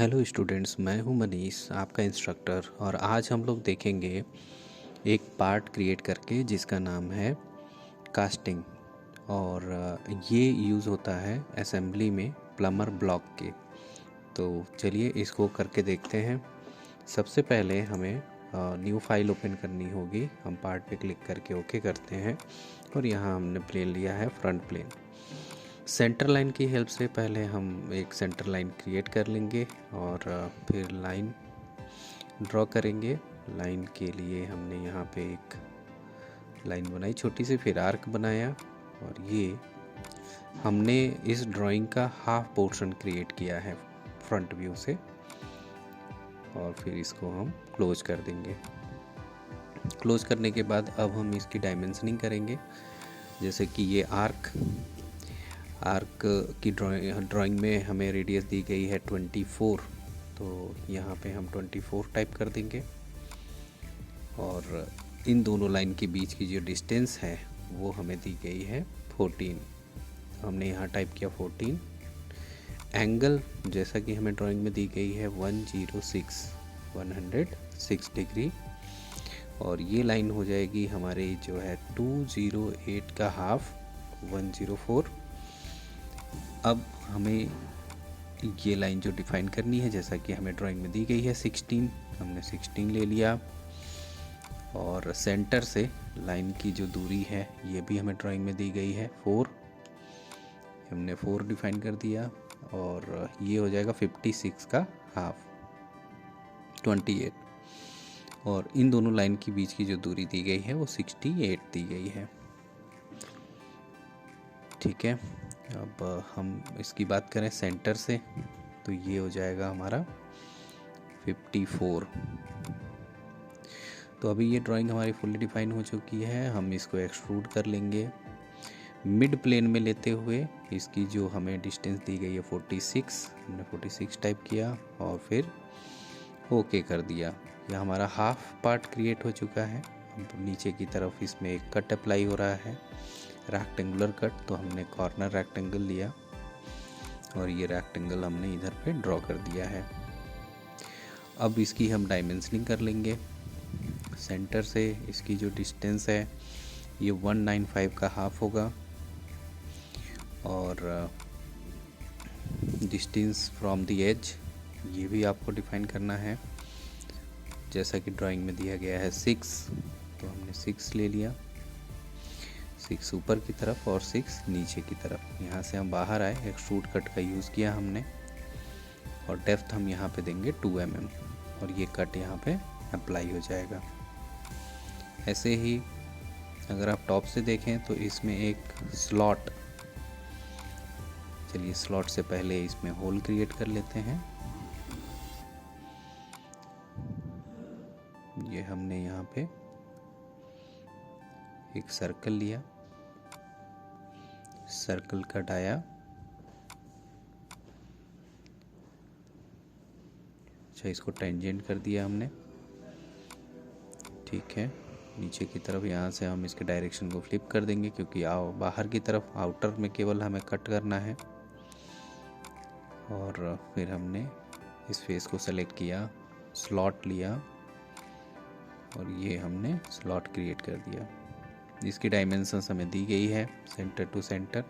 Hello students, मैं हूं मनीष, आपका इंस्ट्रक्टर। और आज हम लोग देखेंगे एक पार्ट क्रिएट करके जिसका नाम है कास्टिंग। और ये यूज़ होता है असेंबली में प्लमर ब्लॉक के। तो चलिए इसको करके देखते हैं। सबसे पहले हमें न्यू फाइल ओपन करनी होगी। हम पार्ट पे क्लिक करके ओके करते हैं और यहाँ हमने प्लेन लिया है फ्रंट प्लेन। सेंटर लाइन की हेल्प से पहले हम एक सेंटर लाइन क्रिएट कर लेंगे और फिर लाइन ड्रॉ करेंगे। लाइन के लिए हमने यहाँ पे एक लाइन बनाई छोटी सी, फिर आर्क बनाया और ये हमने इस ड्राइंग का हाफ पोर्शन क्रिएट किया है फ्रंट व्यू से। और फिर इसको हम क्लोज कर देंगे। क्लोज करने के बाद अब हम इसकी डायमेंशनिंग करेंगे। जैसे कि ये आर्क की ड्राइंग में हमें रेडियस दी गई है 24, तो यहाँ पे हम 24 टाइप कर देंगे। और इन दोनों लाइन के बीच की जो डिस्टेंस है वो हमें दी गई है 14, हमने यहाँ टाइप किया 14। एंगल जैसा कि हमें ड्राइंग में दी गई है 106 डिग्री। और ये लाइन हो जाएगी हमारे जो है 208 का हाफ 104। अब हमें ये लाइन जो डिफाइन करनी है, जैसा कि हमें ड्राइंग में दी गई है 16, हमने 16 ले लिया। और सेंटर से लाइन की जो दूरी है ये भी हमें ड्राइंग में दी गई है 4, हमने 4 डिफाइन कर दिया। और ये हो जाएगा 56 का हाफ 28। और इन दोनों लाइन के बीच की जो दूरी दी गई है वो 68 दी गई है। ठीक है, अब हम इसकी बात करें सेंटर से, तो ये हो जाएगा हमारा 54। तो अभी ये ड्राइंग हमारी फुल्ली डिफाइन हो चुकी है। हम इसको एक्सट्रूड कर लेंगे मिड प्लेन में लेते हुए। इसकी जो हमें डिस्टेंस दी गई है 46, हमने 46 टाइप किया और फिर ओके कर दिया। यह हमारा हाफ पार्ट क्रिएट हो चुका है। नीचे की तरफ इसमें एक कट अप्लाई हो रहा है, रेक्टेंगुलर कट। तो हमने कॉर्नर रेक्टेंगल लिया और ये रेक्टेंगल हमने इधर पे ड्रॉ कर दिया है। अब इसकी हम डायमेंशनिंग कर लेंगे। सेंटर से इसकी जो डिस्टेंस है ये 195 का हाफ होगा। और डिस्टेंस फ्रॉम द एज ये भी आपको डिफाइन करना है, जैसा कि ड्राइंग में दिया गया है 6, तो हमने 6 ले लिया। 6 ऊपर की तरफ और 6 नीचे की तरफ। यहाँ से हम बाहर आए, एक्सट्रूड कट का यूज़ किया हमने। और डेप्थ हम यहाँ पे देंगे 2 mm और ये कट यहाँ पे अप्लाई हो जाएगा। ऐसे ही अगर आप टॉप से देखें तो इसमें एक स्लॉट, चलिए स्लॉट से पहले इसमें होल क्रिएट कर लेते हैं। ये हमने यहाँ पे एक सर्कल लिया, सर्कल कट आया। अच्छा, इसको टेंजेंट कर दिया हमने। ठीक है, नीचे की तरफ यहाँ से हम इसके डायरेक्शन को फ्लिप कर देंगे, क्योंकि बाहर की तरफ आउटर में केवल हमें कट करना है। और फिर हमने इस फेस को सेलेक्ट किया, स्लॉट लिया और ये हमने स्लॉट क्रिएट कर दिया। इसकी डायमेंशंस हमें दी गई है सेंटर टू सेंटर।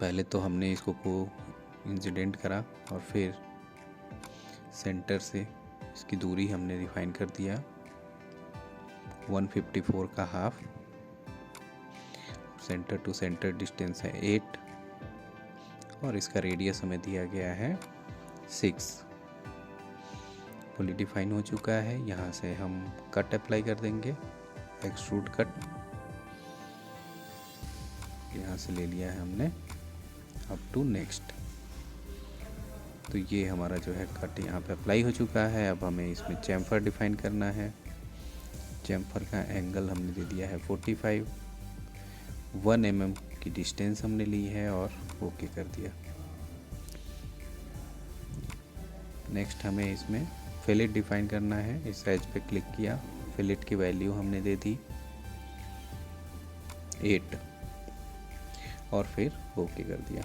पहले तो हमने इसको इंसिडेंट करा और फिर सेंटर से इसकी दूरी हमने डिफाइन कर दिया 154 का half. Centre to centre distance है 8 और इसका रेडियस हमें दिया गया है 6। फुली डिफाइन हो चुका है। यहाँ से हम कट अप्लाई कर देंगे, एक्सट्रूड कट यहाँ से ले लिया है हमने अप टू नेक्स्ट। तो ये हमारा जो है कट यहाँ पे अप्लाई हो चुका है। अब हमें इसमें चैम्फर डिफाइन करना है। चैम्फर का एंगल हमने दे दिया है 45, 1 mm की डिस्टेंस हमने ली है और ओके कर दिया। नेक्स्ट हमें इसमें फिलेट डिफाइन करना है। इस एज पे क्लिक किया, फिलेट की वैल्यू हमने दे दी 8 और फिर ओके कर दिया।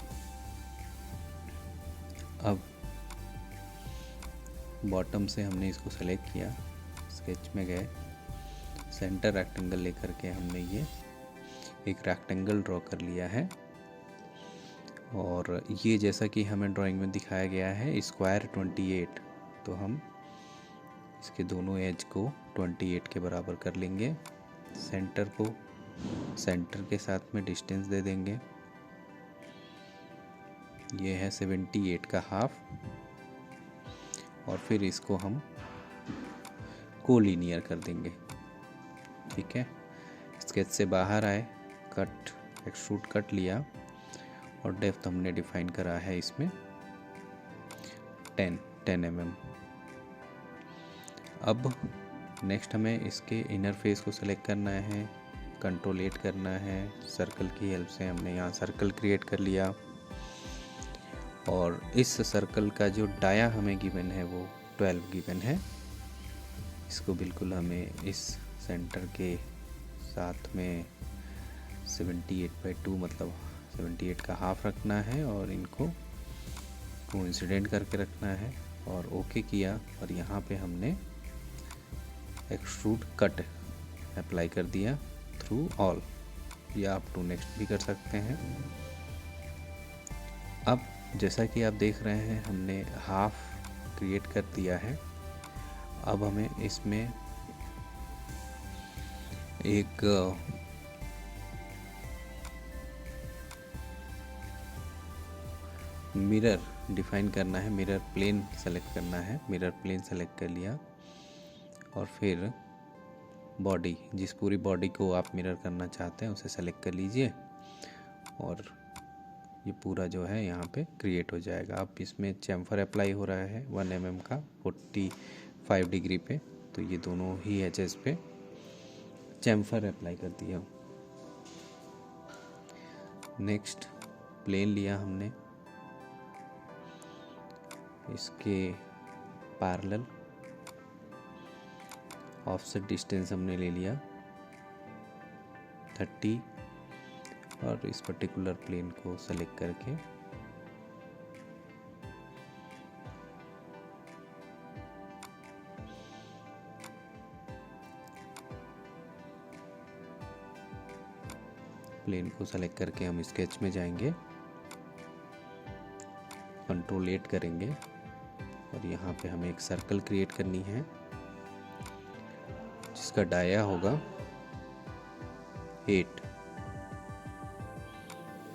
अब बॉटम से हमने इसको सेलेक्ट किया, स्केच में गए, सेंटर रेक्टेंगल लेकर के हमने ये एक रेक्टेंगल ड्रॉ कर लिया है। और ये जैसा कि हमें ड्राइंग में दिखाया गया है स्क्वायर 28, तो हम इसके दोनों एज को 28 के बराबर कर लेंगे। सेंटर को सेंटर के साथ में डिस्टेंस दे देंगे, ये है 78 का हाफ। और फिर इसको हम कोलिनियर कर देंगे। ठीक है, स्केच से बाहर आए, कट, एक्सट्रूड कट लिया और डेप्थ हमने डिफाइन करा है इसमें 10 mm। अब नेक्स्ट हमें इसके इनर फेस को सेलेक्ट करना है, कंट्रोल 8 करना है। सर्कल की हेल्प से हमने यहाँ सर्कल क्रिएट कर लिया और इस सर्कल का जो डाया हमें गिवन है वो 12 गिवन है। इसको बिल्कुल हमें इस सेंटर के साथ में 78/2 मतलब 78 का हाफ रखना है और इनको कोइंसिडेंट करके रखना है और ओके किया। और यहाँ पे हमने एक्सट्रूड कट अप्लाई कर दिया थ्रू ऑल, या आप टू नेक्स्ट भी कर सकते हैं। अब जैसा कि आप देख रहे हैं हमने हाफ क्रिएट कर दिया है। अब हमें इसमें एक मिरर डिफाइन करना है, मिरर प्लेन सेलेक्ट करना है। मिरर प्लेन सेलेक्ट कर लिया और फिर बॉडी, जिस पूरी बॉडी को आप मिरर करना चाहते हैं उसे सेलेक्ट कर लीजिए और ये पूरा जो है यहाँ पे क्रिएट हो जाएगा। अब इसमें चैम्फर अप्लाई हो रहा है 1 mm का 45 डिग्री पे, तो ये दोनों ही एजेस पे चैम्फर अप्लाई कर दिया। नेक्स्ट प्लेन लिया हमने, इसके पैरेलल ऑफसेट डिस्टेंस हमने ले लिया 30 और इस पर्टिकुलर प्लेन को सेलेक्ट करके हम स्केच में जाएंगे, कंट्रोल 8 करेंगे और यहाँ पे हमें एक सर्कल क्रिएट करनी है जिसका डाया होगा 8।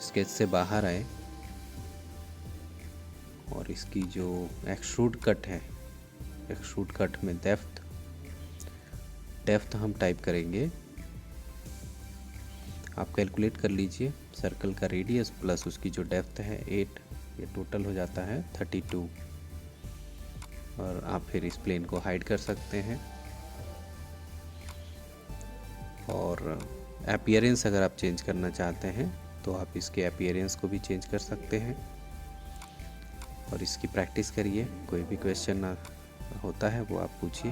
स्केच से बाहर आए और इसकी जो एक्सट्रूड कट है, एक्सट्रूड कट में डेप्थ हम टाइप करेंगे। आप कैलकुलेट कर लीजिए, सर्कल का रेडियस प्लस उसकी जो डेप्थ है 8, ये टोटल हो जाता है 32। और आप फिर इस प्लेन को हाइड कर सकते हैं और अपीयरेंस अगर आप चेंज करना चाहते हैं तो आप इसके अपीयरेंस को भी चेंज कर सकते हैं। और इसकी प्रैक्टिस करिए, कोई भी क्वेश्चन होता है वो आप पूछिए।